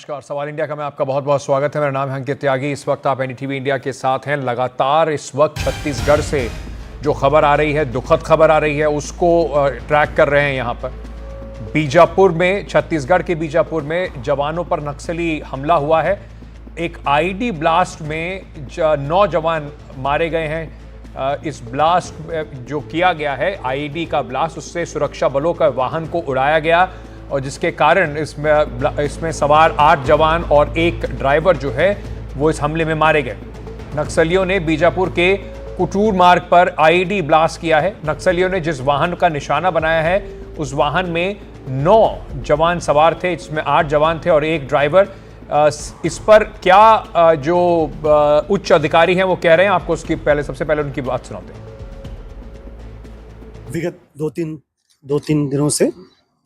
नमस्कार, सवाल इंडिया का मैं आपका बहुत बहुत स्वागत है। मेरा नाम है अंकित त्यागी। इस वक्त आप एनडीटीवी इंडिया के साथ हैं। लगातार इस वक्त छत्तीसगढ़ से जो खबर आ रही है, दुखद खबर आ रही है, उसको ट्रैक कर रहे हैं। यहाँ पर बीजापुर में, छत्तीसगढ़ के बीजापुर में जवानों पर नक्सली हमला हुआ है। एक आईडी ब्लास्ट में 9 जवान मारे गए हैं। इस ब्लास्ट जो किया गया है, आईडी का ब्लास्ट, उससे सुरक्षा बलों का वाहन को उड़ाया गया और जिसके कारण इसमें सवार 8 जवान और एक ड्राइवर जो है वो इस हमले में मारे गए। नक्सलियों ने बीजापुर के कुटूर मार्ग पर आईडी ब्लास्ट किया है। नक्सलियों ने जिस वाहन का निशाना बनाया है, उस वाहन में 9 जवान सवार थे, इसमें 8 जवान थे और एक ड्राइवर। इस पर क्या जो उच्च अधिकारी हैं वो कह रहे हैं, आपको उसकी सबसे पहले उनकी बात सुनाते हैं। विगत दो तीन दिनों से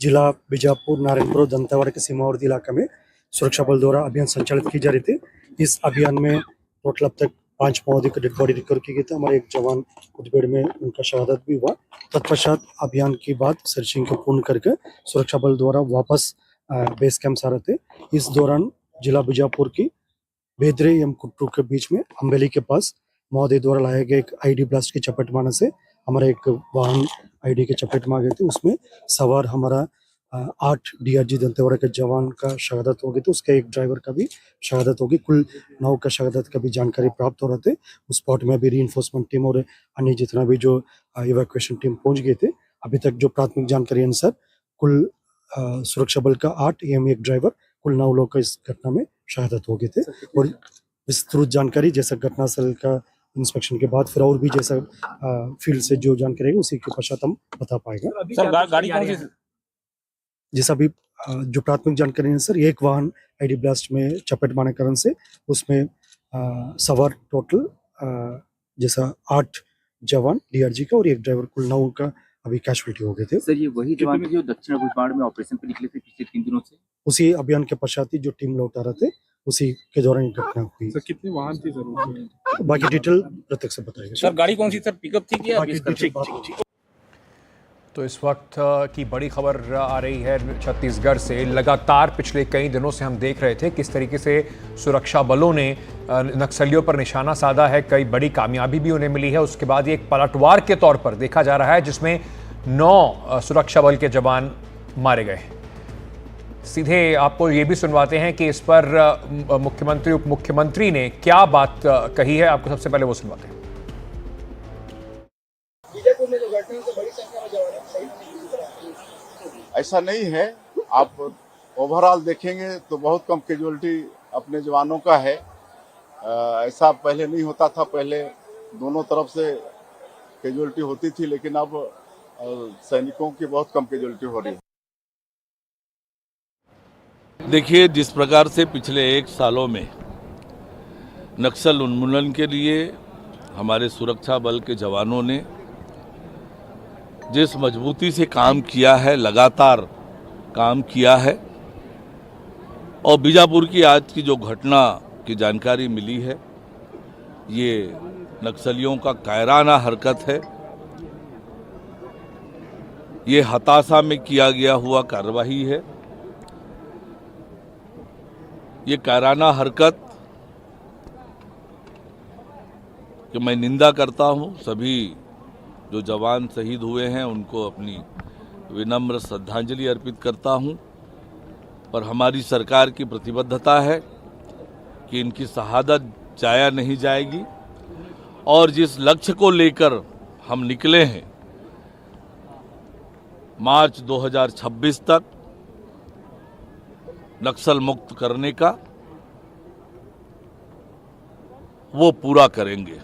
जिला बीजापुर, नारायणपुर और दंतेवाड़ा के सीमावर्ती इलाका में सुरक्षा बल द्वारा अभियान संचालित की जा रही थी। इस अभियान में टोटल अब तक 5 माओवादी की डेड बॉडी रिकवर की गई थी। हमारे एक जवान मुठभेड़ में उनका शहादत भी हुआ। तत्पश्चात अभियान के बाद सर्चिंग को पूर्ण करके सुरक्षा बल द्वारा वापस बेस कैंप आ रहे थे। इस दौरान जिला बीजापुर की बेदरे एवं कुट्टू के बीच में अम्बेली के पास माओवादी द्वारा लाए गए एक आईडी ब्लास्ट की चपेट में आने से हमारा एक वाहन आईडी के चपेट में आ गए थे। उसमें सवार हमारा 8 डीआरजी दंतेवाड़ा के जवान का शहादत हो गई थी। उसके एक ड्राइवर का भी शहादत होगी। कुल 9 का शहादत का भी जानकारी प्राप्त हो रहे थे। उस स्पॉट में भी रीइंफोर्समेंट टीम और अन्य जितना भी जो इवैक्यूएशन टीम पहुंच गए थे। अभी तक जो प्राथमिक जानकारी अनुसार कुल सुरक्षा बल का 8 एवं एक ड्राइवर, कुल 9 लोग का इस घटना में शहादत हो गए थे। और विस्तृत जानकारी जैसा घटनास्थल का इंस्पेक्शन के बाद फिर और भी जैसा फील्ड से जो जानकारी है उसी के पश्चात हम बता पाएगा। सर गाड़ी कौन सी? जैसा भी जो प्राथमिक जानकारी है सर, एक वाहन आईडी ब्लास्ट में चपेट मारने के कारण से उसमें सवार टोटल जैसा 8 जवान डीआरजी का और एक ड्राइवर, कुल 9 का अभी कैजुअलिटी हो गए थे। सर ये वही जवान जो दक्षिण गुजरात में ऑपरेशन पे निकले थे पिछले 3 दिनों से? उसी अभियान के पश्चात ही जो टीम लौटा रहे थे उसी के दौरान घटना हुई। सर कितने वाहन थी जरूर? बाकी डिटेल प्रत्यक्ष से बताएगा। सर गाड़ी कौन सी सर, पिकअप थी क्या? तो इस वक्त की बड़ी खबर आ रही है छत्तीसगढ़ से। लगातार पिछले कई दिनों से हम देख रहे थे किस तरीके से सुरक्षा बलों ने नक्सलियों पर निशाना साधा है। कई बड़ी कामयाबी भी उन्हें मिली है। उसके बाद ये एक पलटवार के तौर पर देखा जा रहा है जिसमें 9 सुरक्षा बल के जवान मारे गए। सीधे आपको ये भी सुनवाते हैं कि इस पर मुख्यमंत्री, उप मुख्यमंत्री ने क्या बात कही है। आपको सबसे पहले वो सुनवाते हैं। ऐसा नहीं है, आप ओवरऑल देखेंगे तो बहुत कम कैजुअलिटी अपने जवानों का है। ऐसा पहले नहीं होता था। पहले दोनों तरफ से कैजुअलिटी होती थी, लेकिन अब सैनिकों की बहुत कम कैजुअलिटी हो रही है। देखिए, जिस प्रकार से पिछले 1 सालों में नक्सल उन्मूलन के लिए हमारे सुरक्षा बल के जवानों ने जिस मजबूती से काम किया है, लगातार काम किया है, और बीजापुर की आज की जो घटना की जानकारी मिली है, ये नक्सलियों का कायराना हरकत है। ये हताशा में किया गया हुआ कार्रवाई है। ये कायराना हरकत कि मैं निंदा करता हूं। सभी जो जवान शहीद हुए हैं उनको अपनी विनम्र श्रद्धांजलि अर्पित करता हूं। पर हमारी सरकार की प्रतिबद्धता है कि इनकी शहादत जाया नहीं जाएगी और जिस लक्ष्य को लेकर हम निकले हैं मार्च 2026 तक नक्सल मुक्त करने का, वो पूरा करेंगे।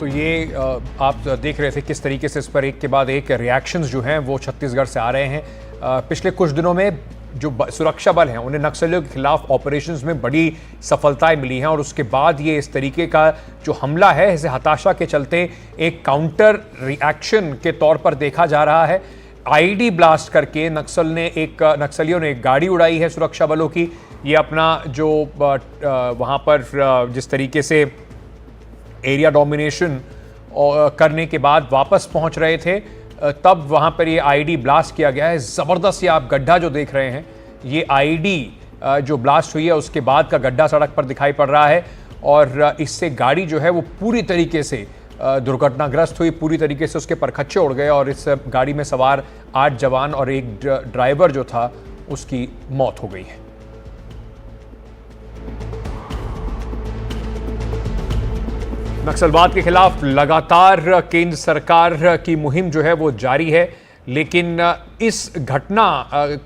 तो ये आप देख रहे थे किस तरीके से इस पर एक के बाद एक रिएक्शंस जो हैं वो छत्तीसगढ़ से आ रहे हैं। पिछले कुछ दिनों में जो सुरक्षा बल हैं उन्हें नक्सलियों के खिलाफ ऑपरेशंस में बड़ी सफलताएं मिली हैं और उसके बाद ये इस तरीके का जो हमला है इसे हताशा के चलते एक काउंटर रिएक्शन के तौर पर देखा जा रहा है। आईडी ब्लास्ट करके नक्सलियों ने एक गाड़ी उड़ाई है सुरक्षा बलों की। ये अपना जो वहाँ पर जिस तरीके से एरिया डोमिनेशन करने के बाद वापस पहुंच रहे थे, तब वहां पर ये आईडी ब्लास्ट किया गया है। जबरदस्त ये आप गड्ढा जो देख रहे हैं ये आईडी जो ब्लास्ट हुई है उसके बाद का गड्ढा सड़क पर दिखाई पड़ रहा है और इससे गाड़ी जो है वो पूरी तरीके से दुर्घटनाग्रस्त हुई, पूरी तरीके से उसके परखच्चे उड़ गए और इस गाड़ी में सवार 8 जवान और एक ड्राइवर जो था उसकी मौत हो गई है। नक्सलवाद के खिलाफ लगातार केंद्र सरकार की मुहिम जो है वो जारी है, लेकिन इस घटना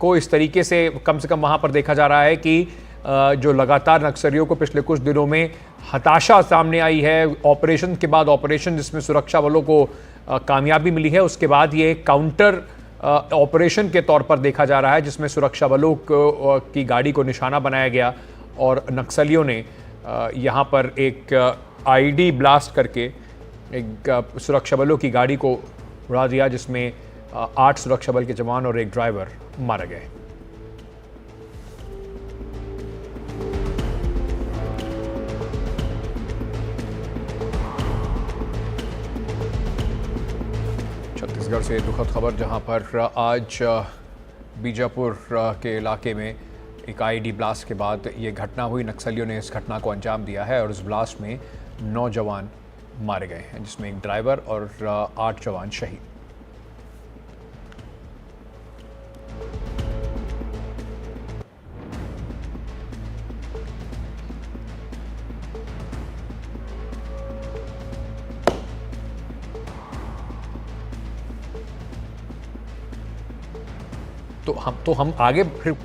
को इस तरीके से कम वहां पर देखा जा रहा है कि जो लगातार नक्सलियों को पिछले कुछ दिनों में हताशा सामने आई है, ऑपरेशन के बाद ऑपरेशन जिसमें सुरक्षा बलों को कामयाबी मिली है, उसके बाद ये काउंटर ऑपरेशन के तौर पर देखा जा रहा है जिसमें सुरक्षा बलों की गाड़ी को निशाना बनाया गया और नक्सलियों ने यहाँ पर एक आईडी ब्लास्ट करके एक सुरक्षा बलों की गाड़ी को उड़ा दिया, जिसमें 8 सुरक्षा बल के जवान और एक ड्राइवर मारे गए। छत्तीसगढ़ से दुखद खबर, जहां पर आज बीजापुर के इलाके में एक आईडी ब्लास्ट के बाद ये घटना हुई। नक्सलियों ने इस घटना को अंजाम दिया है और इस ब्लास्ट में 9 जवान मारे गए हैं, जिसमें एक ड्राइवर और 8 जवान शहीद। तो हम आगे फिर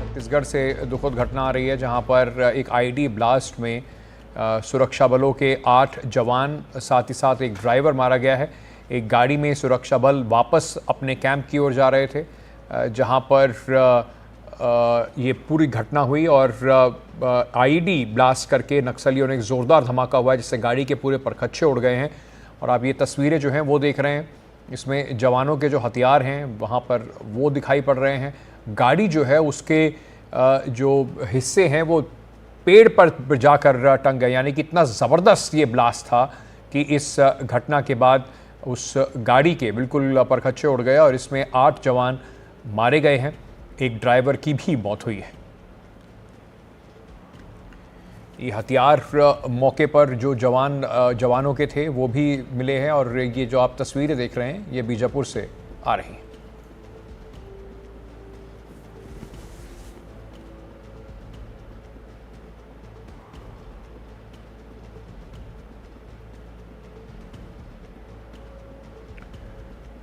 छत्तीसगढ़ से दुखद घटना आ रही है, जहां पर एक आईडी ब्लास्ट में सुरक्षा बलों के 8 जवान, साथ ही साथ एक ड्राइवर मारा गया है। एक गाड़ी में सुरक्षा बल वापस अपने कैंप की ओर जा रहे थे, जहां पर ये पूरी घटना हुई और आईडी ब्लास्ट करके नक्सलियों ने एक ज़ोरदार धमाका हुआ है, जिससे गाड़ी के पूरे परखच्चे उड़ गए हैं। और आप ये तस्वीरें जो हैं वो देख रहे हैं, इसमें जवानों के जो हथियार हैं वहाँ पर वो दिखाई पड़ रहे हैं। गाड़ी जो है उसके जो हिस्से हैं वो पेड़ पर जाकर टंग गए, यानी कि इतना ज़बरदस्त ये ब्लास्ट था कि इस घटना के बाद उस गाड़ी के बिल्कुल परखच्चे उड़ गए और इसमें 8 जवान मारे गए हैं, एक ड्राइवर की भी मौत हुई है। ये हथियार मौके पर जो जवानों के थे वो भी मिले हैं और ये जो आप तस्वीरें देख रहे हैं ये बीजापुर से आ रही हैं।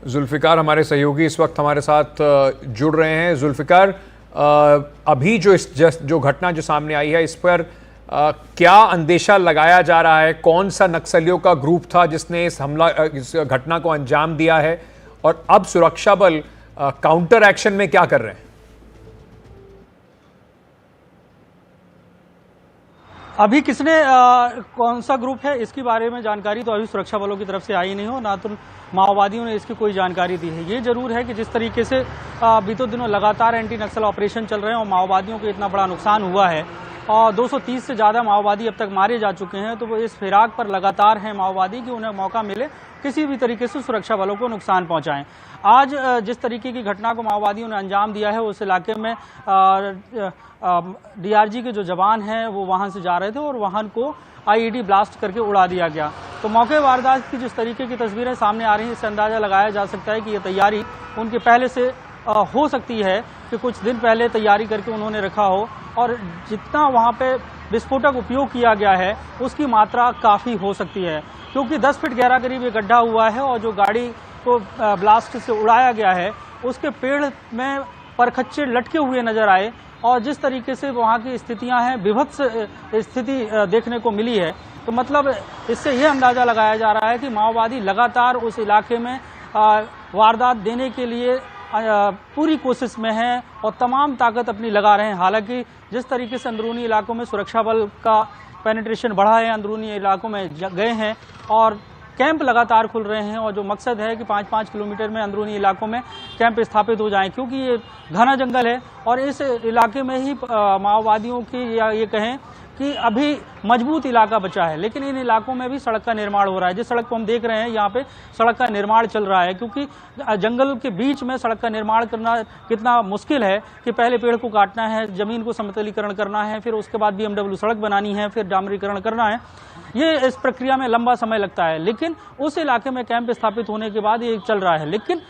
जुल्फ़िकार हमारे सहयोगी इस वक्त हमारे साथ जुड़ रहे हैं। जुल्फ़िकार, अभी जो घटना जो सामने आई है इस पर क्या अंदेशा लगाया जा रहा है? कौन सा नक्सलियों का ग्रुप था जिसने इस घटना को अंजाम दिया है और अब सुरक्षा बल काउंटर एक्शन में क्या कर रहे हैं? अभी किसने कौन सा ग्रुप है इसके बारे में जानकारी तो अभी सुरक्षा बलों की तरफ से आई नहीं हो, ना तो माओवादियों ने इसकी कोई जानकारी दी है। ये जरूर है कि जिस तरीके से बीते दिनों लगातार एंटी नक्सल ऑपरेशन चल रहे हैं और माओवादियों को इतना बड़ा नुकसान हुआ है और 230 से ज़्यादा माओवादी अब तक मारे जा चुके हैं, तो वो इस फिराक पर लगातार हैं माओवादी कि उन्हें मौका मिले किसी भी तरीके से सुरक्षा बलों को नुकसान पहुंचाएं। आज जिस तरीके की घटना को माओवादियों ने अंजाम दिया है उस इलाके में डीआरजी के जो जवान हैं वो वाहन से जा रहे थे और वाहन को आईईडी ब्लास्ट करके उड़ा दिया गया। तो मौके वारदात की जिस तरीके की तस्वीरें सामने आ रही हैं, इससे अंदाजा लगाया जा सकता है कि ये तैयारी उनके पहले से हो सकती है कि कुछ दिन पहले तैयारी करके उन्होंने रखा हो और जितना वहाँ पे विस्फोटक उपयोग किया गया है उसकी मात्रा काफ़ी हो सकती है, क्योंकि 10 फीट गहरा करीब ये गड्ढा हुआ है और जो गाड़ी को ब्लास्ट से उड़ाया गया है उसके पेड़ में परखच्चे लटके हुए नजर आए और जिस तरीके से वहाँ की स्थितियां हैं, विभत्स स्थिति देखने को मिली है, तो मतलब इससे यह अंदाजा लगाया जा रहा है कि माओवादी लगातार उस इलाके में वारदात देने के लिए पूरी कोशिश में हैं और तमाम ताकत अपनी लगा रहे हैं। हालांकि जिस तरीके से अंदरूनी इलाकों में सुरक्षा बल का पेनिट्रेशन बढ़ा है, अंदरूनी इलाकों में गए हैं और कैंप लगातार खुल रहे हैं, और जो मकसद है कि 5-5 किलोमीटर में अंदरूनी इलाकों में कैंप स्थापित हो जाएं, क्योंकि ये घना जंगल है और इस इलाके में ही माओवादियों की, या ये कहें कि अभी मजबूत इलाका बचा है। लेकिन इन इलाकों में भी सड़क का निर्माण हो रहा है। जिस सड़क को हम देख रहे हैं यहाँ पे सड़क का निर्माण चल रहा है, क्योंकि जंगल के बीच में सड़क का निर्माण करना कितना मुश्किल है कि पहले पेड़ को काटना है, जमीन को समतलीकरण करना है, फिर उसके बाद BMW सड़क बनानी है, फिर डामरीकरण करना है। ये इस प्रक्रिया में लंबा समय लगता है, लेकिन उस इलाके में कैंप स्थापित होने के बाद ये चल रहा है। लेकिन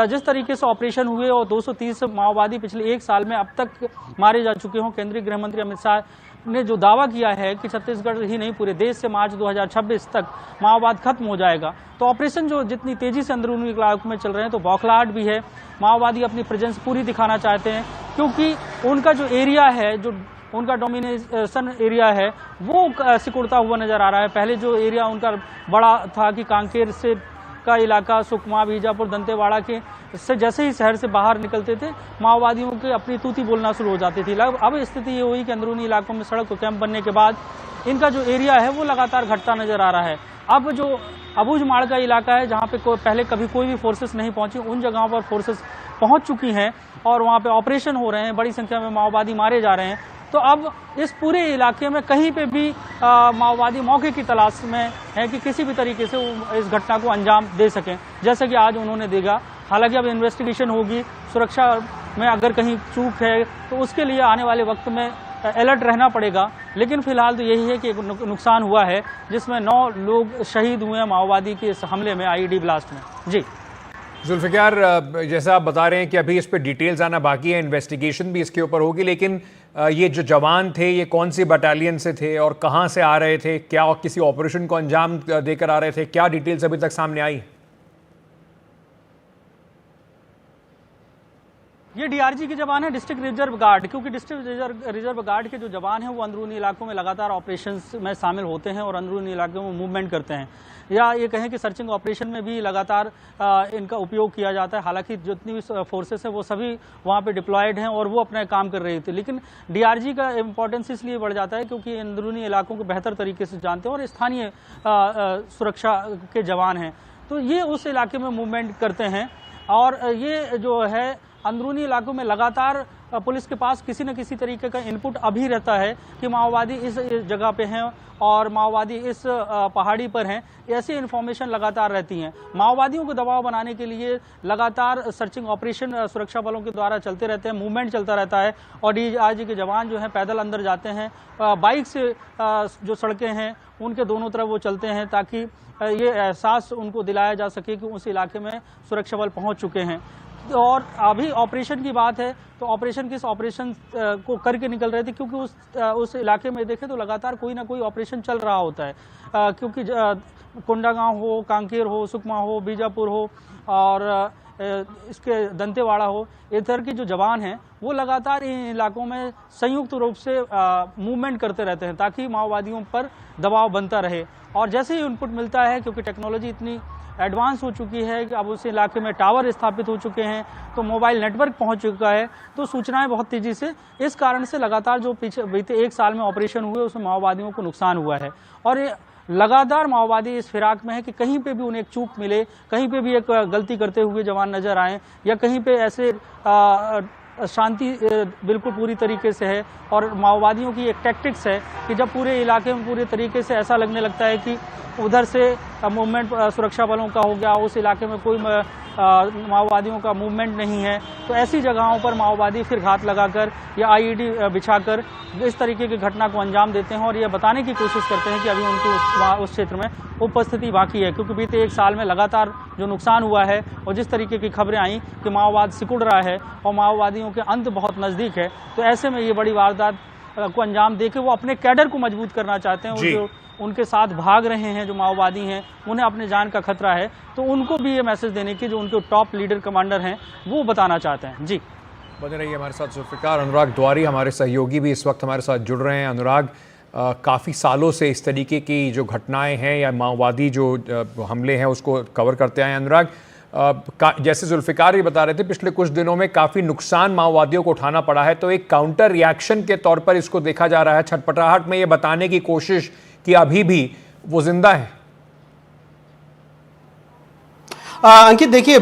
जिस तरीके से ऑपरेशन हुए और 230 माओवादी पिछले 1 साल में अब तक मारे जा चुके हों, केंद्रीय गृह मंत्री अमित शाह ने जो दावा किया है कि छत्तीसगढ़ ही नहीं पूरे देश से मार्च 2026 तक माओवाद खत्म हो जाएगा, तो ऑपरेशन जो जितनी तेजी से अंदरूनी इलाकों में चल रहे हैं, तो बौखलाहट भी है। माओवादी अपनी प्रेजेंस पूरी दिखाना चाहते हैं, क्योंकि उनका जो एरिया है, जो उनका डोमिनेशन एरिया है, वो सिकुड़ता हुआ नजर आ रहा है। पहले जो एरिया उनका बड़ा था कि कांकेर से का इलाका, सुकमा, बीजापुर, दंतेवाड़ा के से जैसे ही शहर से बाहर निकलते थे, माओवादियों के अपनी तूती बोलना शुरू हो जाती थी। अब स्थिति ये हुई कि अंदरूनी इलाकों में सड़क को कैंप बनने के बाद इनका जो एरिया है वो लगातार घटता नजर आ रहा है। अब जो अबूझमाड़ का इलाका है, जहाँ पे पहले कभी कोई भी फोर्सेस नहीं पहुंची, उन जगहों पर फोर्सेस पहुंच चुकी हैं और वहाँ पे ऑपरेशन हो रहे हैं, बड़ी संख्या में माओवादी मारे जा रहे हैं। तो अब इस पूरे इलाके में कहीं पे भी माओवादी मौके की तलाश में है कि किसी भी तरीके से वो इस घटना को अंजाम दे सकें, जैसे कि आज उन्होंने देगा। हालांकि अब इन्वेस्टिगेशन होगी, सुरक्षा में अगर कहीं चूक है तो उसके लिए आने वाले वक्त में अलर्ट रहना पड़ेगा। लेकिन फिलहाल तो यही है कि नुकसान हुआ है, जिसमें 9 लोग शहीद हुए हैं माओवादी के इस हमले में, IED ब्लास्ट में। जी जुल्फिकार, जैसा आप बता रहे हैं कि अभी इस पर डिटेल्स आना बाकी है, इन्वेस्टिगेशन भी इसके ऊपर होगी, लेकिन ये जो जवान थे, ये कौन सी बटालियन से थे और कहां से आ रहे थे? क्या किसी ऑपरेशन को अंजाम देकर आ रहे थे? क्या डिटेल्स अभी तक सामने आई? ये DRG के जवान है, डिस्ट्रिक्ट रिजर्व गार्ड, क्योंकि डिस्ट्रिक्ट रिजर्व गार्ड के जो जवान हैं वो अंदरूनी इलाकों में लगातार ऑपरेशंस में शामिल होते हैं और अंदरूनी इलाकों में मूवमेंट करते हैं, या ये कहें कि सर्चिंग ऑपरेशन में भी लगातार इनका उपयोग किया जाता है। हालांकि जितनी भी फोर्सेस है वो सभी वहाँ पे डिप्लॉयड हैं और वो अपना काम कर रही थी, लेकिन DRG का इम्पोर्टेंस इसलिए बढ़ जाता है क्योंकि अंदरूनी इलाकों को बेहतर तरीके से जानते हैं और स्थानीय सुरक्षा के जवान हैं, तो ये उस इलाके में मूवमेंट करते हैं। और ये जो है अंदरूनी इलाकों में लगातार पुलिस के पास किसी न किसी तरीके का इनपुट अभी रहता है कि माओवादी इस जगह पे हैं और माओवादी इस पहाड़ी पर हैं, ऐसी इन्फॉर्मेशन लगातार रहती हैं। माओवादियों को दबाव बनाने के लिए लगातार सर्चिंग ऑपरेशन सुरक्षा बलों के द्वारा चलते रहते हैं, मूवमेंट चलता रहता है और DRG के जवान जो हैं पैदल अंदर जाते हैं, बाइक से जो सड़कें हैं उनके दोनों तरफ वो चलते हैं, ताकि ये एहसास उनको दिलाया जा सके कि उस इलाके में सुरक्षा बल पहुँच चुके हैं। और अभी ऑपरेशन की बात है तो ऑपरेशन किस ऑपरेशन को करके निकल रहे थे, क्योंकि उस इलाके में देखें तो लगातार कोई ना कोई ऑपरेशन चल रहा होता है, क्योंकि कोंडागांव हो, कांकेर हो, सुकमा हो, बीजापुर हो और इसके दंतेवाड़ा हो, इधर के जो जवान हैं वो लगातार इन इलाकों में संयुक्त रूप से मूवमेंट करते रहते हैं ताकि माओवादियों पर दबाव बनता रहे। और जैसे ही इनपुट मिलता है, क्योंकि टेक्नोलॉजी इतनी एडवांस हो चुकी है कि अब उस इलाके में टावर स्थापित हो चुके हैं, तो मोबाइल नेटवर्क पहुंच चुका है, तो सूचनाएं बहुत तेजी से, इस कारण से लगातार जो पीछे बीते 1 साल में ऑपरेशन हुए उसमें माओवादियों को नुकसान हुआ है। और ये लगातार माओवादी इस फिराक में है कि कहीं पे भी उन्हें एक चूक मिले, कहीं पे भी एक गलती करते हुए जवान नजर आए, या कहीं पे ऐसे शांति बिल्कुल पूरी तरीके से है। और माओवादियों की एक टैक्टिक्स है कि जब पूरे इलाके में पूरे तरीके से ऐसा लगने लगता है कि उधर से मूवमेंट सुरक्षा बलों का हो गया, उस इलाके में कोई माओवादियों का मूवमेंट नहीं है, तो ऐसी जगहों पर माओवादी फिर घात लगाकर या IED बिछाकर इस तरीके की घटना को अंजाम देते हैं और ये बताने की कोशिश करते हैं कि अभी उनकी उस क्षेत्र में उपस्थिति बाकी है, क्योंकि बीते 1 साल में लगातार जो नुकसान हुआ है और जिस तरीके की खबरें आई कि माओवाद सिकुड़ रहा है और माओवादियों के अंत बहुत नज़दीक है, तो ऐसे में ये बड़ी वारदात को अंजाम देके वो अपने कैडर को मजबूत करना चाहते हैं। जो उनके साथ भाग रहे हैं जो माओवादी हैं, उन्हें अपने जान का खतरा है, तो उनको भी ये मैसेज देने की जो उनके टॉप लीडर कमांडर हैं वो बताना चाहते हैं। जी बने रहिए हमारे साथ। जुल्फिकार, अनुराग द्वारी हमारे सहयोगी भी इस वक्त हमारे साथ जुड़ रहे हैं। अनुराग, काफ़ी सालों से इस तरीके की जो घटनाएं हैं या माओवादी जो हमले हैं उसको कवर करते आए हैं। अनुराग, जैसे जुल्फिकार ही बता रहे थे, पिछले कुछ दिनों में काफ़ी नुकसान माओवादियों को उठाना पड़ा है, तो एक काउंटर रिएक्शन के तौर पर इसको देखा जा रहा है। छटपटाहट में ये बताने की कोशिश कि अभी भी वो जिंदा है। अंकित, देखिए,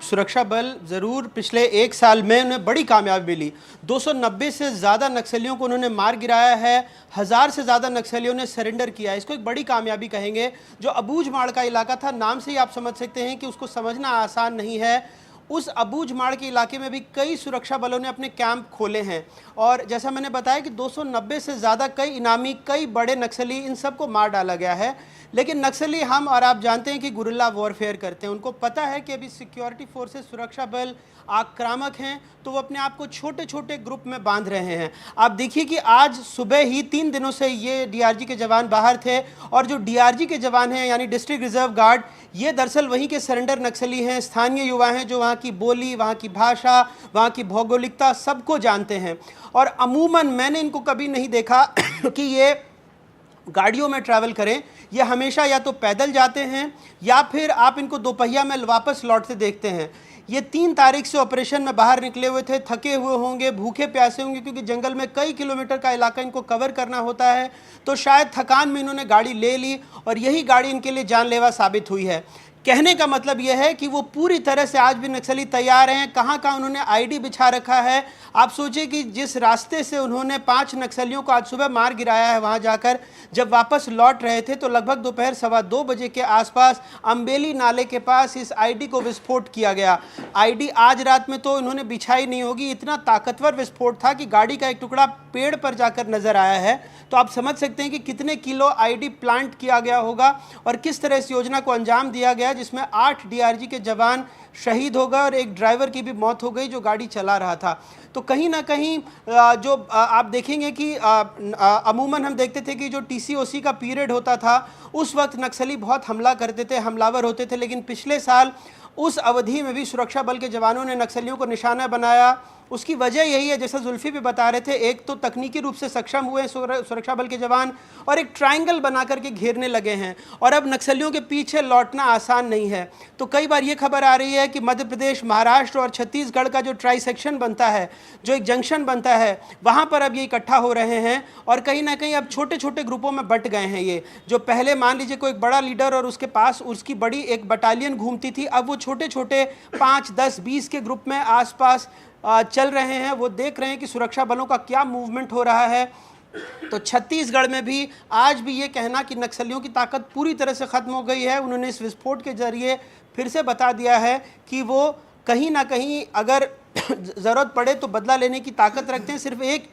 सुरक्षा बल ज़रूर पिछले एक साल में उन्हें बड़ी कामयाबी मिली। 290 से ज़्यादा नक्सलियों को उन्होंने मार गिराया है, 1000 से ज़्यादा नक्सलियों ने सरेंडर किया है। इसको एक बड़ी कामयाबी कहेंगे। जो अबूझमाड़ का इलाका था, नाम से ही आप समझ सकते हैं कि उसको समझना आसान नहीं है। उस अबूझमाड़ के इलाके में भी कई सुरक्षा बलों ने अपने कैंप खोले हैं और जैसा मैंने बताया कि 290 से ज़्यादा कई इनामी, कई बड़े नक्सली, इन सबको मार डाला गया है। लेकिन नक्सली हम और आप जानते हैं कि गुरिल्ला वॉरफेयर करते हैं। उनको पता है कि अभी सिक्योरिटी फोर्सेस, सुरक्षा बल आक्रामक हैं, तो वो अपने आप को छोटे छोटे ग्रुप में बांध रहे हैं। आप देखिए कि आज सुबह ही 3 दिनों से ये डीआरजी के जवान बाहर थे और जो डीआरजी के जवान हैं यानी डिस्ट्रिक्ट रिजर्व गार्ड, ये दरअसल वहीं के सरेंडर नक्सली हैं, स्थानीय युवा हैं जो वहाँ की बोली, वहाँ की भाषा, वहाँ की भौगोलिकता सबको जानते हैं। और अमूमन मैंने इनको कभी नहीं देखा कि ये गाड़ियों में ट्रैवल करें। ये हमेशा या तो पैदल जाते हैं या फिर आप इनको दोपहिया में वापस लौटते देखते हैं। ये 3 तारीख से ऑपरेशन में बाहर निकले हुए थे, थके हुए होंगे, भूखे प्यासे होंगे, क्योंकि जंगल में कई किलोमीटर का इलाका इनको कवर करना होता है। तो शायद थकान में इन्होंने गाड़ी ले ली और यही गाड़ी इनके लिए जानलेवा साबित हुई है। कहने का मतलब यह है कि वो पूरी तरह से आज भी नक्सली तैयार हैं। कहाँ कहाँ उन्होंने आईडी बिछा रखा है। आप सोचिए कि जिस रास्ते से उन्होंने 5 नक्सलियों को आज सुबह मार गिराया है, वहाँ जाकर जब वापस लौट रहे थे तो लगभग दोपहर 2:15 बजे के आसपास अम्बेली नाले के पास इस आईडी को विस्फोट किया गया। आईडी आज रात में तो इन्होंने बिछाई नहीं होगी, इतना ताकतवर विस्फोट था कि गाड़ी का एक टुकड़ा पेड़ पर जाकर नजर आया है। तो आप समझ सकते हैं कि कितने किलो आईडी प्लांट किया गया होगा और किस तरह इस योजना को अंजाम दिया गया, जिसमें 8 डीआरजी के जवान शहीद हो गए और एक ड्राइवर की भी मौत हो गई जो गाड़ी चला रहा था। तो कहीं ना कहीं जो आप देखेंगे कि अमूमन हम देखते थे कि जो टीसीओसी का पीरियड होता था उस वक्त नक्सली बहुत हमला करते थे, हमलावर होते थे। लेकिन पिछले साल उस अवधि में भी सुरक्षा बल के जवानों ने नक्सलियों को निशाना बनाया। उसकी वजह यही है, जैसा जुल्फी भी बता रहे थे, एक तो तकनीकी रूप से सक्षम हुए सुरक्षा बल के जवान और एक ट्रायंगल बना करके घेरने लगे हैं और अब नक्सलियों के पीछे लौटना आसान नहीं है। तो कई बार ये खबर आ रही है कि मध्य प्रदेश, महाराष्ट्र और छत्तीसगढ़ का जो ट्राई सेक्शन बनता है, जो एक जंक्शन बनता है, वहाँ पर अब ये इकट्ठा हो रहे हैं और कहीं ना कहीं अब छोटे छोटे ग्रुपों में बंट गए हैं। ये जो पहले मान लीजिए कोई एक बड़ा लीडर और उसके पास उसकी बड़ी एक बटालियन घूमती थी, अब वो छोटे छोटे 5, 10, 20 के ग्रुप में आसपास चल रहे हैं। वो देख रहे हैं कि सुरक्षा बलों का क्या मूवमेंट हो रहा है। तो छत्तीसगढ़ में भी आज भी ये कहना कि नक्सलियों की ताकत पूरी तरह से ख़त्म हो गई है, उन्होंने इस विस्फोट के जरिए फिर से बता दिया है कि वो कहीं ना कहीं अगर ज़रूरत पड़े तो बदला लेने की ताकत रखते हैं। सिर्फ एक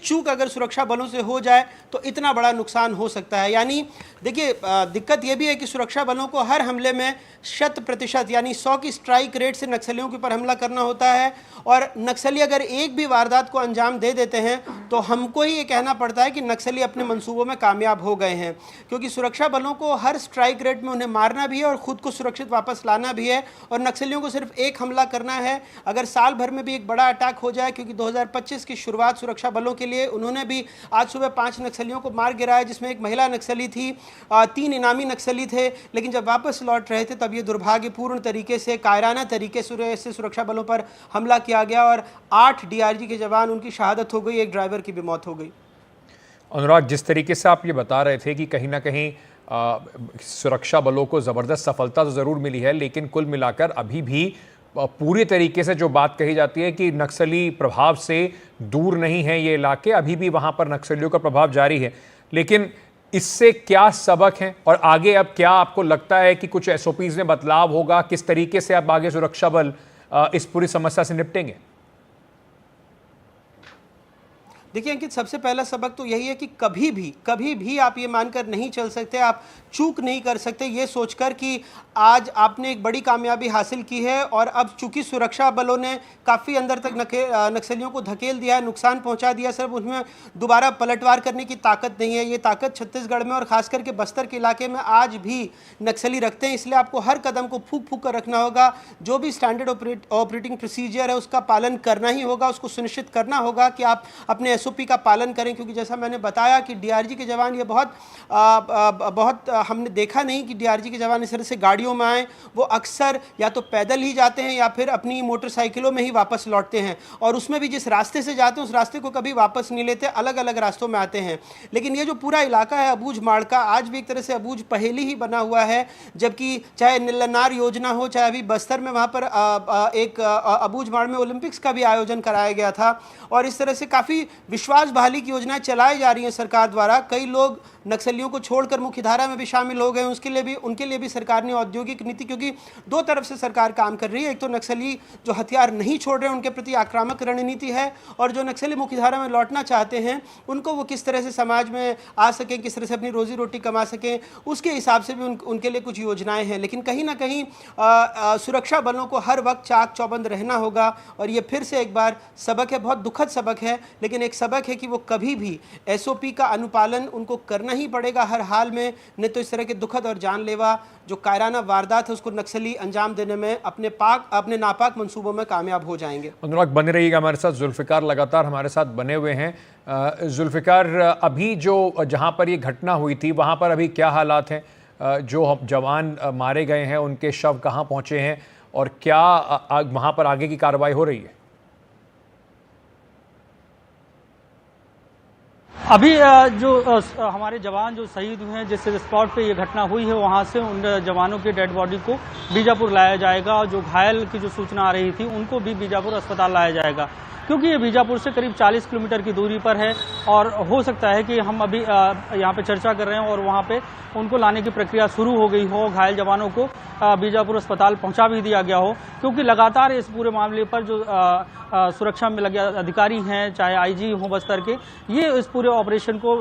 चूक अगर सुरक्षा बलों से हो जाए तो इतना बड़ा नुकसान हो सकता है। यानी देखिए, दिक्कत यह भी है कि सुरक्षा बलों को हर हमले में 100% यानी 100 की स्ट्राइक रेट से नक्सलियों के ऊपर हमला करना होता है और नक्सली अगर एक भी वारदात को अंजाम दे देते हैं तो हमको ही ये कहना पड़ता है कि नक्सली अपने मंसूबों में कामयाब हो गए हैं, क्योंकि सुरक्षा बलों को हर स्ट्राइक रेट में उन्हें मारना भी है और ख़ुद को सुरक्षित वापस लाना भी है। और नक्सलियों को सिर्फ एक हमला करना है। अगर साल भर में भी एक बड़ा अटैक हो जाए, क्योंकि 2025 की शुरुआत सुरक्षा बलों के लिए, उन्होंने भी आज सुबह 5 नक्सलियों को मार गिराया, जिसमें एक महिला नक्सली थी, 3 इनामी नक्सली थे। लेकिन जब वापस लौट रहे थे तब ये दुर्भाग्यपूर्ण तरीके से, कायराना तरीके से सुरक्षा बलों पर हमला किया गया और 8 डीआरजी के जवान, उनकी शहादत हो गई, एक ड्राइवर की भी मौत हो गई। अनुराग, जिस तरीके से आप ये बता रहे थे कि कहीं ना कहीं सुरक्षा बलों को ज़बरदस्त सफलता तो ज़रूर मिली है, लेकिन कुल मिलाकर अभी भी पूरी तरीके से जो बात कही जाती है कि नक्सली प्रभाव से दूर नहीं है ये इलाके, अभी भी वहाँ पर नक्सलियों का प्रभाव जारी है। लेकिन इससे क्या सबक है और आगे अब क्या आपको लगता है कि कुछ एसओपीज़ में बदलाव होगा? किस तरीके से अब आगे सुरक्षा बल इस पूरी समस्या से निपटेंगे? देखिए अंकित, सबसे पहला सबक तो यही है कि कभी भी आप ये मानकर नहीं चल सकते, आप चूक नहीं कर सकते ये सोचकर कि आज आपने एक बड़ी कामयाबी हासिल की है और अब चूंकि सुरक्षा बलों ने काफ़ी अंदर तक नक्सलियों को धकेल दिया है, नुकसान पहुंचा दिया, सिर्फ उनमें दोबारा पलटवार करने की ताकत नहीं है। ये ताकत छत्तीसगढ़ में और खास करके बस्तर के इलाके में आज भी नक्सली रखते हैं। इसलिए आपको हर कदम को फूंक फूंक कर रखना होगा। जो भी स्टैंडर्ड ऑपरेटिंग प्रोसीजर है उसका पालन करना ही होगा। उसको सुनिश्चित करना होगा कि आप अपने एसओपी का पालन करें, क्योंकि जैसा मैंने बताया कि डीआरजी के जवान ये बहुत हमने देखा नहीं कि डीआरजी के जवान इस तरह से गाड़ियों में आए। वो अक्सर या तो पैदल ही जाते हैं या फिर अपनी मोटरसाइकिलों में ही वापस लौटते हैं, और उसमें भी जिस रास्ते से जाते हैं उस रास्ते को कभी वापस नहीं लेते, अलग अलग रास्तों में आते हैं। लेकिन ये जो पूरा इलाका है अबूझ माड़का, आज भी एक तरह से अबूझ पहेली ही बना हुआ है। जबकि चाहे नीलनार योजना हो, चाहे अभी बस्तर में वहाँ पर एक अबूझ माड़ में ओलंपिक्स का भी आयोजन कराया गया था, और इस तरह से काफ़ी विश्वास बहाली की योजनाएं चलाई जा रही हैं सरकार द्वारा। कई लोग नक्सलियों को छोड़कर मुख्यधारा में भी शामिल हो गए, उनके लिए भी सरकार ने औद्योगिक नीति, क्योंकि दो तरफ से सरकार काम कर रही है। एक तो नक्सली जो हथियार नहीं छोड़ रहे हैं उनके प्रति आक्रामक रणनीति है, और जो नक्सली मुख्यधारा में लौटना चाहते हैं उनको वो किस तरह से समाज में आ सकें, किस तरह से अपनी रोजी रोटी कमा सकें, उसके हिसाब से भी उनके लिए कुछ योजनाएं हैं। लेकिन कहीं ना कहीं सुरक्षा बलों को हर वक्त चाक चौबंद रहना होगा, और ये फिर से एक बार सबक है, बहुत दुखद सबक है, लेकिन एक सबक है कि वो कभी भी एसओपी का अनुपालन उनको करना ही पड़ेगा हर हाल में, नहीं तो इस तरह के दुखद और जानलेवा जो कायराना वारदात है उसको नक्सली अंजाम देने में अपने नापाक मंसूबों में कामयाब हो जाएंगे। अनुराग, बने रहिएगा हमारे साथ। जुल्फिकार लगातार हमारे साथ बने हुए हैं। जुल्फिकार, अभी जो जहां पर ये घटना हुई थी वहां पर अभी क्या हालात हैं? जो जवान मारे गए हैं उनके शव कहां पहुंचे हैं और क्या वहां पर आगे की कार्रवाई हो रही है? अभी जो हमारे जवान जो शहीद हुए हैं, जिस स्पॉट पे ये घटना हुई है, वहां से उन जवानों की डेड बॉडी को बीजापुर लाया जाएगा, और जो घायल की जो सूचना आ रही थी उनको भी बीजापुर अस्पताल लाया जाएगा, क्योंकि ये बीजापुर से करीब 40 किलोमीटर की दूरी पर है। और हो सकता है कि हम अभी यहाँ पे चर्चा कर रहे हैं और वहाँ पे उनको लाने की प्रक्रिया शुरू हो गई हो, घायल जवानों को बीजापुर अस्पताल पहुँचा भी दिया गया हो, क्योंकि लगातार इस पूरे मामले पर जो सुरक्षा में लगे अधिकारी हैं, चाहे आईजी हो बस्तर के, ये इस पूरे ऑपरेशन को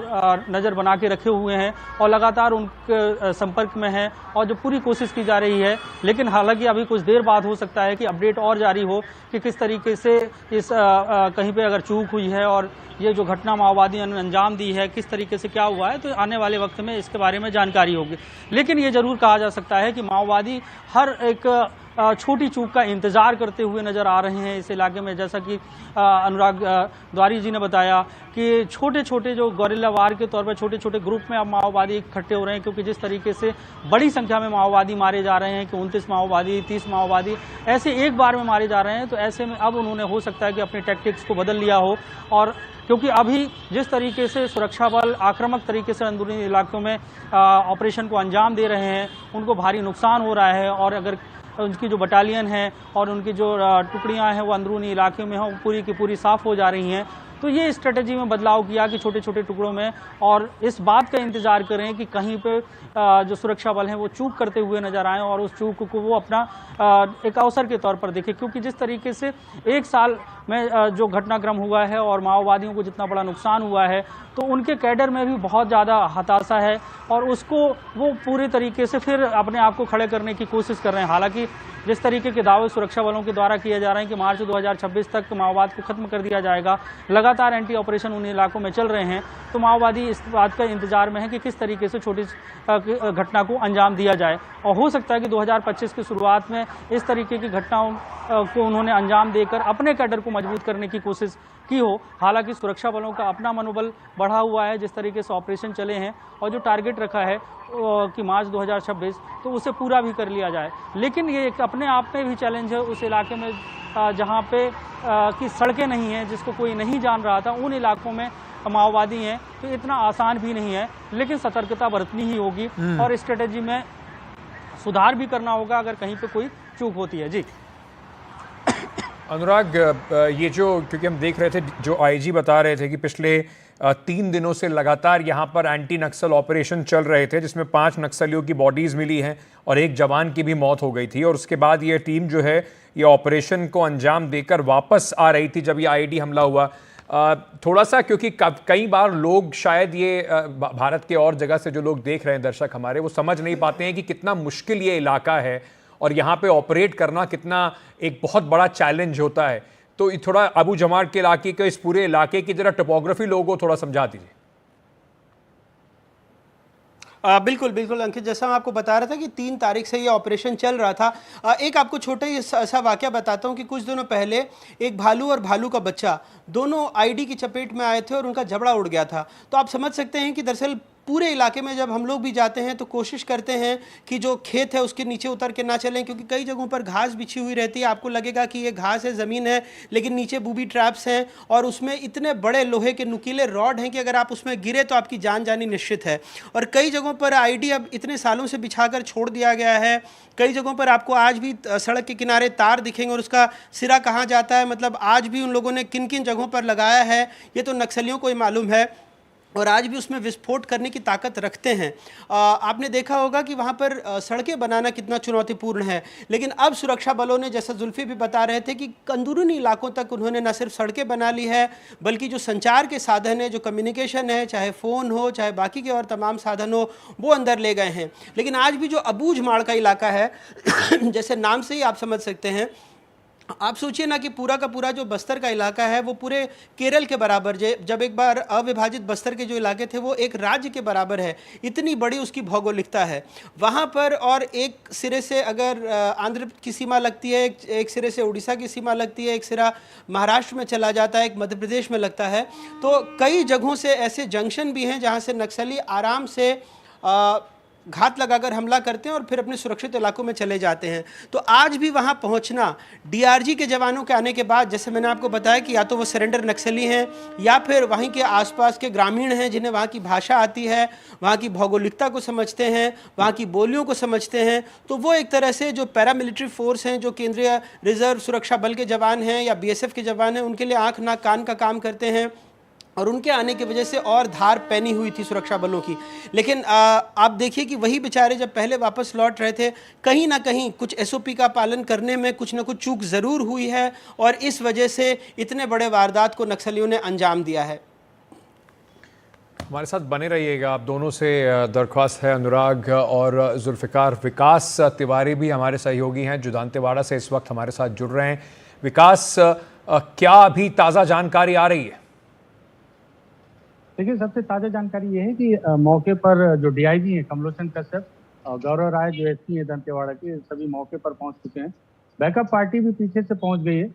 नज़र बना के रखे हुए हैं और लगातार उनके संपर्क में हैं, और जो पूरी कोशिश की जा रही है। लेकिन हालांकि अभी कुछ देर बाद हो सकता है कि अपडेट और जारी हो कि किस तरीके से इस कहीं पे अगर चूक हुई है और ये जो घटना माओवादियों ने अंजाम दी है किस तरीके से क्या हुआ है, तो आने वाले वक्त में इसके बारे में जानकारी होगी। लेकिन ये जरूर कहा जा सकता है कि माओवादी हर एक छोटी चूक का इंतजार करते हुए नजर आ रहे हैं इस इलाके में। जैसा कि अनुराग द्वारी जी ने बताया कि छोटे छोटे जो गोरिल्ला वार के तौर पर छोटे छोटे ग्रुप में अब माओवादी इकट्ठे हो रहे हैं, क्योंकि जिस तरीके से बड़ी संख्या में माओवादी मारे जा रहे हैं कि 29 माओवादी 30 माओवादी ऐसे एक बार में मारे जा रहे हैं, तो ऐसे में अब उन्होंने हो सकता है कि अपने टैक्टिक्स को बदल लिया हो। और क्योंकि अभी जिस तरीके से सुरक्षा बल आक्रामक तरीके से अंदरूनी इलाकों में ऑपरेशन को अंजाम दे रहे हैं, उनको भारी नुकसान हो रहा है, और अगर उनकी जो बटालियन है और उनकी जो टुकड़ियां हैं वो अंदरूनी इलाके में हैं, पूरी की पूरी साफ हो जा रही हैं। तो ये स्ट्रेटजी में बदलाव किया कि छोटे छोटे टुकड़ों में, और इस बात का इंतजार करें कि कहीं पे जो सुरक्षा बल हैं वो चूक करते हुए नजर आएं और उस चूक को वो अपना एक अवसर के तौर पर देखें। क्योंकि जिस तरीके से एक साल में जो घटनाक्रम हुआ है और माओवादियों को जितना बड़ा नुकसान हुआ है, तो उनके कैडर में भी बहुत ज़्यादा हताशा है, और उसको वो पूरे तरीके से फिर अपने आप को खड़े करने की कोशिश कर रहे हैं। हालांकि जिस तरीके के दावे सुरक्षा बलों के द्वारा किए जा रहे हैं कि मार्च 2026 तक माओवाद को खत्म कर दिया जाएगा, लगातार एंटी ऑपरेशन उन इलाकों में चल रहे हैं, तो माओवादी इस बात का इंतजार में है कि किस तरीके से छोटी घटना को अंजाम दिया जाए। और हो सकता है कि 2025 की शुरुआत में इस तरीके की घटनाओं को उन्होंने अंजाम देकर अपने कैडर को मजबूत करने की कोशिश की हो। हालांकि सुरक्षा बलों का अपना मनोबल बढ़ा हुआ है, जिस तरीके से ऑपरेशन चले हैं, और जो टारगेट रखा है कि मार्च 2026 तो उसे पूरा भी कर लिया जाए। लेकिन ये एक अपने आप में भी चैलेंज है उस इलाके में जहाँ पे की सड़कें नहीं हैं, जिसको कोई नहीं जान रहा था, उन इलाकों में माओवादी हैं, तो इतना आसान भी नहीं है। लेकिन सतर्कता बरतनी ही होगी और स्ट्रेटेजी में सुधार भी करना होगा अगर कहीं पे कोई चूक होती है। जी अनुराग, ये जो क्योंकि हम देख रहे थे, जो आईजी बता रहे थे कि पिछले 3 दिनों से लगातार यहाँ पर एंटी नक्सल ऑपरेशन चल रहे थे, जिसमें 5 नक्सलियों की बॉडीज़ मिली हैं और एक जवान की भी मौत हो गई थी, और उसके बाद ये टीम जो है ये ऑपरेशन को अंजाम देकर वापस आ रही थी जब ये आईईडी हमला हुआ। थोड़ा सा, क्योंकि कई बार लोग शायद ये भारत के और जगह से जो लोग देख रहे हैं, दर्शक हमारे, वो समझ नहीं पाते हैं कि कितना मुश्किल ये इलाका है और यहाँ पे ऑपरेट करना कितना एक बहुत बड़ा चैलेंज होता है। तो थोड़ा अबू जमाल के इलाके के, इस पूरे इलाके की जरा टोपोग्राफी लोगों को थोड़ा समझा दीजिए। बिल्कुल बिल्कुल अंकित, जैसा मैं आपको बता रहा था कि 3 तारीख से ये ऑपरेशन चल रहा था। एक आपको छोटा ही ऐसा वाकया बताता हूँ कि कुछ दिनों पहले एक भालू और भालू का बच्चा दोनों आईडी की चपेट में आए थे और उनका जबड़ा उड़ गया था। तो आप समझ सकते हैं कि दरअसल पूरे इलाके में जब हम लोग भी जाते हैं तो कोशिश करते हैं कि जो खेत है उसके नीचे उतर के ना चलें, क्योंकि कई जगहों पर घास बिछी हुई रहती है। आपको लगेगा कि ये घास है, ज़मीन है, लेकिन नीचे बूबी ट्रैप्स हैं और उसमें इतने बड़े लोहे के नुकीले रॉड हैं कि अगर आप उसमें गिरे तो आपकी जान जानी निश्चित है। और कई जगहों पर आईडी अब इतने सालों से बिछाकर छोड़ दिया गया है। कई जगहों पर आपको आज भी सड़क के किनारे तार दिखेंगे और उसका सिरा कहाँ जाता है, मतलब आज भी उन लोगों ने किन किन जगहों पर लगाया है ये तो नक्सलियों को ही मालूम है, और आज भी उसमें विस्फोट करने की ताकत रखते हैं। आपने देखा होगा कि वहाँ पर सड़कें बनाना कितना चुनौतीपूर्ण है, लेकिन अब सुरक्षा बलों ने, जैसा जुल्फी भी बता रहे थे, कि अंदरूनी इलाकों तक उन्होंने न सिर्फ सड़कें बना ली है बल्कि जो संचार के साधन है, जो कम्युनिकेशन है, चाहे फ़ोन हो चाहे बाकी के और तमाम साधन हो, वो अंदर ले गए हैं। लेकिन आज भी जो अबूझमाड़ का इलाका है जैसे नाम से ही आप समझ सकते हैं, आप सोचिए ना कि पूरा का पूरा जो बस्तर का इलाका है वो पूरे केरल के बराबर, जब एक बार अविभाजित बस्तर के जो इलाके थे वो एक राज्य के बराबर है, इतनी बड़ी उसकी भौगोलिकता है वहाँ पर। और एक सिरे से अगर आंध्र की सीमा लगती है, एक सिरे से उड़ीसा की सीमा लगती है, एक सिरा महाराष्ट्र में चला जाता है, एक मध्य प्रदेश में लगता है। तो कई जगहों से ऐसे जंक्शन भी हैं जहाँ से नक्सली आराम से घात लगाकर हमला करते हैं और फिर अपने सुरक्षित इलाकों में चले जाते हैं। तो आज भी वहां पहुंचना डीआरजी के जवानों के आने के बाद, जैसे मैंने आपको बताया कि या तो वो सरेंडर नक्सली हैं या फिर वहीं के आसपास के ग्रामीण हैं जिन्हें वहां की भाषा आती है, वहां की भौगोलिकता को समझते हैं, वहां की बोलियों को समझते हैं। तो वो एक तरह से जो पैरामिलिट्री फोर्स हैं, जो केंद्रीय रिजर्व सुरक्षा बल के जवान हैं या बीएसएफ के जवान हैं, उनके लिए आँख नाक कान का काम करते हैं। और उनके आने की वजह से और धार पैनी हुई थी सुरक्षा बलों की। लेकिन आप देखिए कि वही बेचारे जब पहले वापस लौट रहे थे, कहीं ना कहीं कुछ एसओपी का पालन करने में कुछ ना कुछ चूक ज़रूर हुई है और इस वजह से इतने बड़े वारदात को नक्सलियों ने अंजाम दिया है। हमारे साथ बने रहिएगा, आप दोनों से दरख्वास्त है। अनुराग और जुल्फ़िकार, विकास तिवारी भी हमारे सहयोगी हैं जो दांतेवाड़ा से इस वक्त हमारे साथ जुड़ रहे हैं। विकास, क्या अभी ताज़ा जानकारी आ रही है? देखिए, सबसे ताज़ा जानकारी ये है कि मौके पर जो डीआईजी हैं कमलोचन कश्यप और गौरव राय जो एसपी है दंतेवाड़ा के, सभी मौके पर पहुंच चुके हैं। बैकअप पार्टी भी पीछे से पहुंच गई है।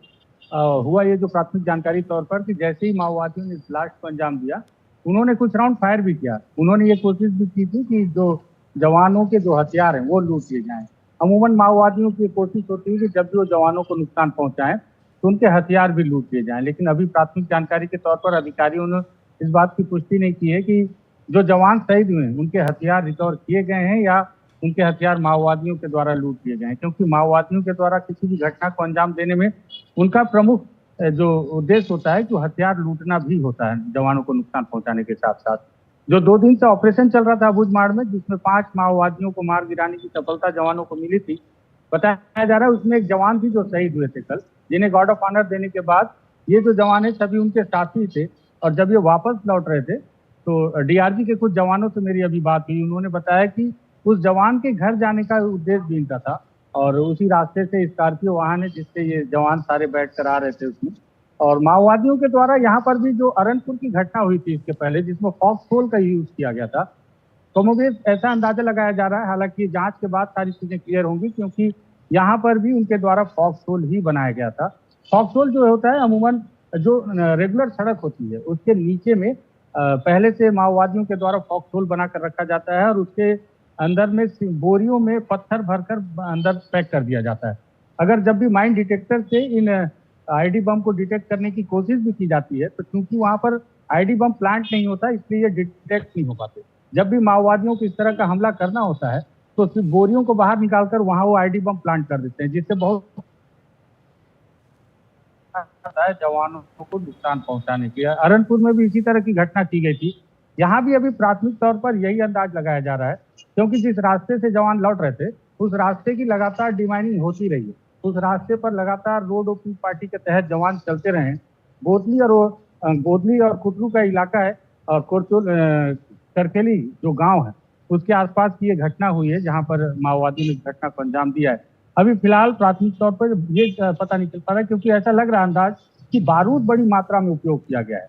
हुआ ये जो प्राथमिक जानकारी तौर पर कि जैसे ही माओवादियों ने इस ब्लास्ट को अंजाम दिया, उन्होंने कुछ राउंड फायर भी किया। उन्होंने ये कोशिश भी की थी कि जो जवानों के जो हथियार हैं वो लूट लिए जाएं। अमूमन माओवादियों की कोशिश होती है कि जब भी वो जवानों को नुकसान पहुंचाएं तो उनके हथियार भी लूट लिए जाएं। लेकिन अभी प्राथमिक जानकारी के तौर पर अधिकारियों ने इस बात की पुष्टि नहीं की है कि जो जवान शहीद हुए हैं उनके हथियार रिकवर किए गए हैं या उनके हथियार माओवादियों के द्वारा लूट लिए गए हैं, क्योंकि माओवादियों के द्वारा किसी भी घटना को अंजाम देने में उनका प्रमुख जो उद्देश्य होता है कि हथियार लूटना भी होता है, जवानों को नुकसान पहुंचाने के साथ साथ। जो 2 दिन से ऑपरेशन चल रहा था अबूझमाड़ में, जिसमें 5 माओवादियों को मार गिराने की सफलता जवानों को मिली थी, बताया जा रहा है उसमें एक जवान भी जो शहीद हुए थे कल, जिन्हें गार्ड ऑफ ऑनर देने के बाद ये जो जवान है सभी उनके साथी थे। और जब ये वापस लौट रहे थे तो डीआरजी के कुछ जवानों से मेरी अभी बात हुई। उन्होंने बताया कि उस जवान के घर जाने का उद्देश्य भी इनका था और उसी रास्ते से स्कॉर्पियो वाहन है जिससे ये जवान सारे बैठ कर आ रहे थे उसमें। और माओवादियों के द्वारा यहाँ पर भी जो अरनपुर की घटना हुई थी इसके पहले, जिसमें फॉक्स होल का यूज किया गया था, तो मुझे ऐसा अंदाजा लगाया जा रहा है, हालांकि जांच के बाद सारी चीजें क्लियर होंगी, क्योंकि यहाँ पर भी उनके द्वारा फॉक्स होल ही बनाया गया था। फॉक्स होल जो होता है अमूमन जो रेगुलर सड़क होती है उसके नीचे में पहले से माओवादियों के द्वारा फॉक्स होल बनाकर रखा जाता है और उसके अंदर में बोरियों में पत्थर भरकर अंदर पैक कर दिया जाता है। अगर जब भी माइन डिटेक्टर से इन आईडी बम को डिटेक्ट करने की कोशिश भी की जाती है तो क्योंकि वहां पर आईडी बम प्लांट नहीं होता इसलिए ये डिटेक्ट नहीं हो पाते। जब भी माओवादियों को इस तरह का हमला करना होता है तो सिर्फ बोरियों को बाहर निकालकर वहां वो आईडी बम प्लांट कर देते हैं, जिससे बहुत है जवानों को नुकसान पहुंचाने की। अरनपुर में भी इसी तरह की घटना की गई थी। यहाँ भी अभी प्राथमिक तौर पर यही अंदाज लगाया जा रहा है, क्योंकि जिस रास्ते से जवान लौट रहे थे उस रास्ते की लगातार डिमाइनिंग होती रही है। उस रास्ते पर लगातार रोड ओपनिंग पार्टी के तहत जवान चलते रहे। बोतली और गोदली और कुटरू का इलाका है और करकेली जो गांव है उसके आसपास की ये घटना हुई है, जहां पर माओवादियों ने इस घटना को अंजाम दिया है। अभी फिलहाल प्राथमिक तौर पर ये पता नहीं चल पा रहा है, क्योंकि ऐसा लग रहा है अंदाज कि बारूद बड़ी मात्रा में उपयोग किया गया है।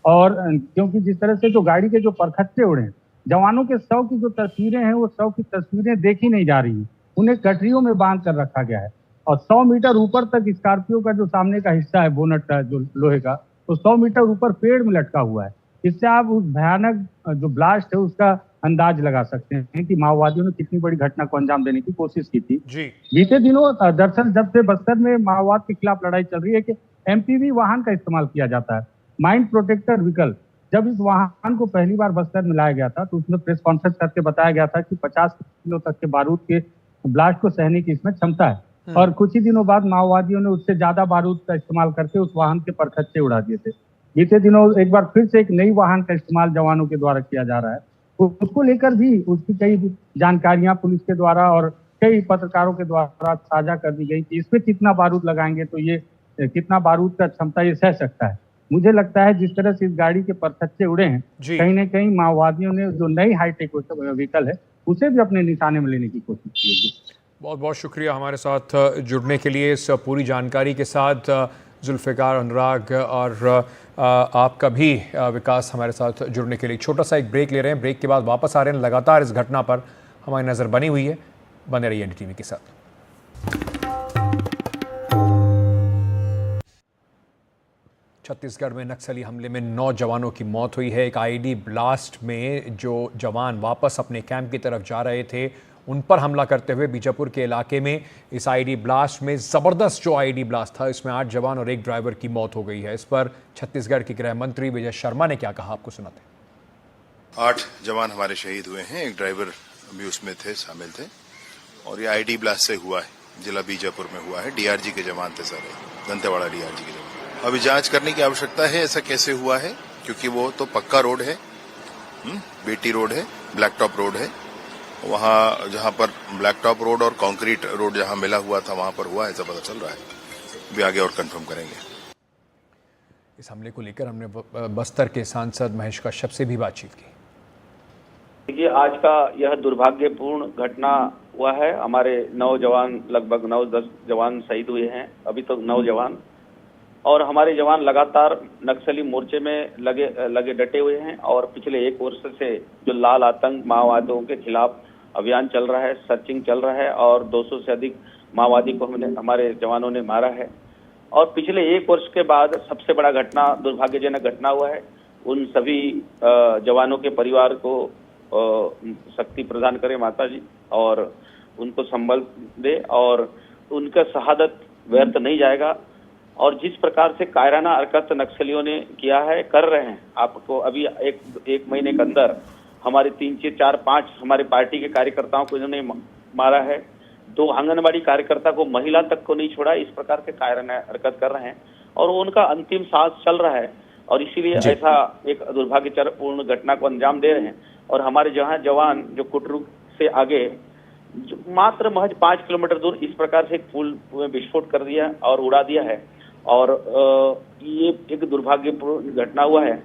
और क्योंकि जिस तरह से जो गाड़ी के जो परखच्चे उड़े हैं, जवानों के शव की जो तस्वीरें हैं वो शव की तस्वीरें देखी नहीं जा रही, उन्हें गठरियों में बांध कर रखा गया है। और 100 मीटर ऊपर तक स्कॉर्पियो का जो सामने का हिस्सा है, बोनट का जो लोहे का, तो 100 मीटर ऊपर पेड़ में लटका हुआ है। इससे आप उस भयानक जो ब्लास्ट है उसका अंदाज लगा सकते हैं कि माओवादियों ने कितनी बड़ी घटना को अंजाम देने की कोशिश की थी। जी बीते दिनों दरअसल जब से बस्तर में माओवाद के खिलाफ लड़ाई चल रही है कि एमपीवी वाहन का इस्तेमाल किया जाता है, माइंड प्रोटेक्टर व्हीकल। जब इस वाहन को पहली बार बस्तर में लाया गया था तो उसमें प्रेस कॉन्फ्रेंस करके बताया गया था कि 50 किलो तक के बारूद के ब्लास्ट को सहने की इसमें क्षमता है। और कुछ ही दिनों बाद माओवादियों ने उससे ज्यादा बारूद का इस्तेमाल करके उस वाहन के परखच्चे उड़ा दिए थे। बीते दिनों एक बार फिर से एक नई वाहन का इस्तेमाल जवानों के द्वारा किया जा रहा है। उसको लेकर भी उसकी कई जानकारियां पुलिस के द्वारा और कई पत्रकारों के द्वारा साझा कर दी गई कि इसमें कितना बारूद लगाएंगे तो ये कितना बारूद का क्षमता ये सह सकता है। मुझे लगता है जिस तरह से इस गाड़ी के परखच्चे उड़े हैं, कहीं ना कहीं माओवादियों ने जो नई हाईटेक व्हीकल है उसे भी अपने निशाने में लेने की कोशिश की है। बहुत बहुत शुक्रिया हमारे साथ जुड़ने के लिए, इस पूरी जानकारी के साथ जुल्फ़िकार, अनुराग और आपका भी विकास हमारे साथ जुड़ने के लिए। छोटा सा एक ब्रेक ले रहे हैं, ब्रेक के बाद वापस आ रहे हैं। लगातार इस घटना पर हमारी नज़र बनी हुई है, बने रहिए एनडीटीवी के साथ। छत्तीसगढ़ में नक्सली हमले में 9 जवानों की मौत हुई है। एक आईडी ब्लास्ट में जो जवान वापस अपने कैंप की तरफ जा रहे थे उन पर हमला करते हुए बीजापुर के इलाके में इस आईडी ब्लास्ट में ज़बरदस्त जो आईडी ब्लास्ट था इसमें 8 जवान और 1 ड्राइवर की मौत हो गई है। इस पर छत्तीसगढ़ के गृह मंत्री विजय शर्मा ने क्या कहा, आपको सुनाते हैं। 8 जवान हमारे शहीद हुए हैं, 1 ड्राइवर भी उसमें थे, शामिल थे। और ये आईडी ब्लास्ट से हुआ है, जिला बीजापुर में हुआ है। डीआरजी के जवान थे सारे, दंतेवाड़ा डीआरजी के जवान। अभी जांच करने की आवश्यकता है, ऐसा कैसे हुआ है, क्योंकि वो तो पक्का रोड है, बेटी रोड है, ब्लैक टॉप रोड है। वहां जहां पर ब्लैक टॉप रोड और कंक्रीट रोड जहां मिला हुआ था वहां पर हुआ, ऐसा पता चल रहा है। भी आगे और कंफर्म करेंगे। इस हमले को लेकर हमने बस्तर के सांसद महेश कश्यप से भी बातचीत की। देखिए, आज का यह दुर्भाग्यपूर्ण घटना हुआ है। हमारे 9 जवान, लगभग 9-10 जवान शहीद हुए हैं, अभी तक 9 जवान। और हमारे जवान लगातार नक्सली मोर्चे में लगे डटे हुए हैं। और पिछले 1 वर्ष से जो लाल आतंक माओवादियों के खिलाफ अभियान चल रहा है, सर्चिंग चल रहा है और 200 से अधिक माओवादी को हमारे जवानों ने मारा है। और पिछले 1 वर्ष के बाद सबसे बड़ा घटना, दुर्भाग्यजनक घटना हुआ है। उन सभी जवानों के परिवार को शक्ति प्रदान करे माता जी और उनको संबल दे और उनका शहादत व्यर्थ नहीं जाएगा। और जिस प्रकार से कायराना हरकत नक्सलियों ने किया है, कर रहे हैं, आपको अभी एक महीने के अंदर हमारे 3-4-5 हमारे पार्टी के कार्यकर्ताओं को इन्होंने मारा है। 2 आंगनबाड़ी कार्यकर्ता को, महिला तक को नहीं छोड़ा। इस प्रकार के कायराना हरकत कर रहे हैं और उनका अंतिम सांस चल रहा है और इसीलिए ऐसा एक दुर्भाग्यपूर्ण घटना को अंजाम दे रहे हैं। और हमारे जवान जो कुटरू से आगे मात्र महज 5 किलोमीटर दूर इस प्रकार से एक पुल में विस्फोट कर दिया और उड़ा दिया है। और ये एक दुर्भाग्यपूर्ण घटना हुआ है।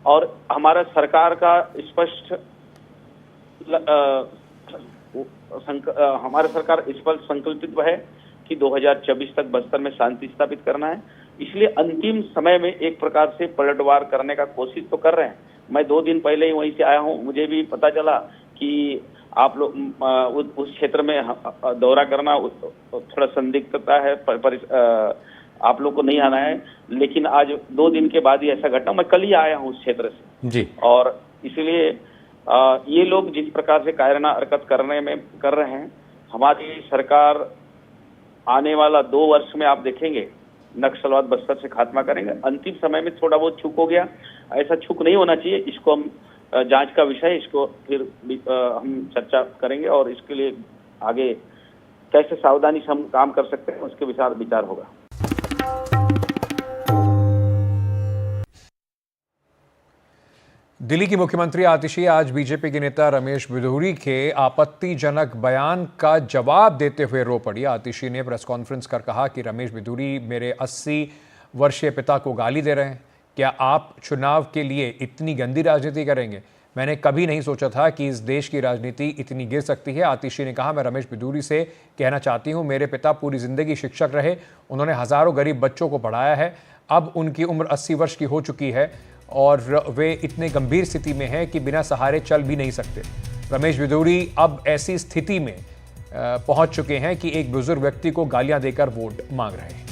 और हमारा सरकार का स्पष्ट हमारा सरकार स्पष्ट संकल्पित है कि 2024 तक बस्तर में शांति स्थापित करना है। इसलिए अंतिम समय में एक प्रकार से पलटवार करने का कोशिश तो कर रहे हैं। मैं 2 दिन पहले ही वहीं से आया हूं, मुझे भी पता चला कि आप लोग उस क्षेत्र में दौरा करना थोड़ा संदिग्धता है, आप लोग को नहीं आना है। लेकिन आज 2 दिन के बाद ही ऐसा घटना, मैं कल ही आया हूँ उस क्षेत्र से जी। और इसलिए ये लोग जिस प्रकार से कायराना हरकत कर रहे हैं, हमारी सरकार आने वाला 2 वर्ष में आप देखेंगे नक्सलवाद बस्तर से खात्मा करेंगे। अंतिम समय में थोड़ा बहुत छूक हो गया, ऐसा छूक नहीं होना चाहिए। इसको हम जांच का विषय, इसको फिर हम चर्चा करेंगे और इसके लिए आगे कैसे सावधानी से हम काम कर सकते हैं उसके विचार होगा। दिल्ली की मुख्यमंत्री आतिशी आज बीजेपी के नेता रमेश बिधूरी के आपत्तिजनक बयान का जवाब देते हुए रो पड़ी। आतिशी ने प्रेस कॉन्फ्रेंस कर कहा कि रमेश बिधूरी मेरे 80 वर्षीय पिता को गाली दे रहे हैं। क्या आप चुनाव के लिए इतनी गंदी राजनीति करेंगे? मैंने कभी नहीं सोचा था कि इस देश की राजनीति इतनी गिर सकती है। आतिशी ने कहा, मैं रमेश बिदूरी से कहना चाहती हूं, मेरे पिता पूरी जिंदगी शिक्षक रहे, उन्होंने हजारों गरीब बच्चों को पढ़ाया है। अब उनकी उम्र 80 वर्ष की हो चुकी है और वे इतने गंभीर स्थिति में हैं कि बिना सहारे चल भी नहीं सकते। रमेश बिदूरी अब ऐसी स्थिति में पहुंच चुके हैं कि एक बुजुर्ग व्यक्ति को गालियां देकर वोट मांग रहे हैं।